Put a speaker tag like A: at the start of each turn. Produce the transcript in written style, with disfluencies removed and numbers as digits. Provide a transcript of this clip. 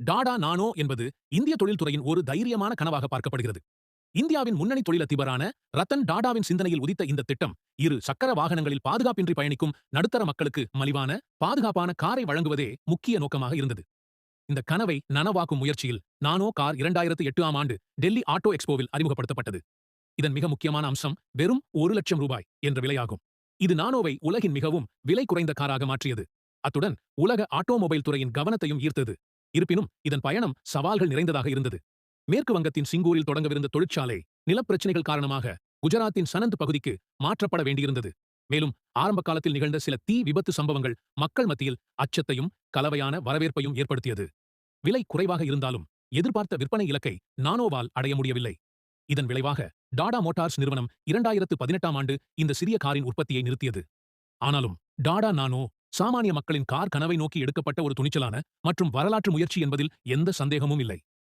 A: டாடா நானோ என்பது இந்திய தொழில்துறையின் ஒரு தைரியமான கனவாக பார்க்கப்படுகிறது. இந்தியாவின் முன்னணி தொழிலதிபரான ரத்தன் டாடாவின் சிந்தனையில் உதித்த இந்த திட்டம், இரு சக்கர வாகனங்களில் பாதுகாப்பின்றி பயணிக்கும் நடுத்தர மக்களுக்கு மலிவான, பாதுகாப்பான காரை வழங்குவதே முக்கிய நோக்கமாக இருந்தது. இந்த கனவை நனவாக்கும் முயற்சியில் நானோ கார் 2008ஆம் ஆண்டு டெல்லி ஆட்டோ எக்ஸ்போவில் அறிமுகப்படுத்தப்பட்டது. இதன் மிக முக்கியமான அம்சம் வெறும் ரூ. 1,00,000 என்ற விலையாகும். இது நானோவை உலகின் மிகவும் விலை குறைந்த காராக மாற்றியது. அத்துடன் உலக ஆட்டோமொபைல் துறையின் கவனத்தையும் ஈர்த்தது. இருப்பினும் இதன் பயணம் சவால்கள் நிறைந்ததாக இருந்தது. மேற்கு வங்கத்தின் சிங்கூரில் தொடங்கவிருந்த தொழிற்சாலை நிலப்பிரச்சனைகள் காரணமாக குஜராத்தின் சனந்த் பகுதிக்கு மாற்றப்பட வேண்டியிருந்தது. மேலும் ஆரம்ப காலத்தில் நிகழ்ந்த சில தீ விபத்து சம்பவங்கள் மக்கள் மத்தியில் அச்சத்தையும் கலவையான வரவேற்பையும் ஏற்படுத்தியது. விலை குறைவாக இருந்தாலும் எதிர்பார்த்த விற்பனை இலக்கை நானோவால் அடைய முடியவில்லை. இதன் விளைவாக டாடா மோட்டார்ஸ் நிறுவனம் 2018ஆம் ஆண்டு இந்த சிறிய காரின் உற்பத்தியை நிறுத்தியது. ஆனாலும் டாடா நானோ சாமானிய மக்களின் கார் கனவை நோக்கி எடுக்கப்பட்ட ஒரு துணிச்சலான மற்றும் வரலாற்று முயற்சி என்பதில் எந்த சந்தேகமும் இல்லை.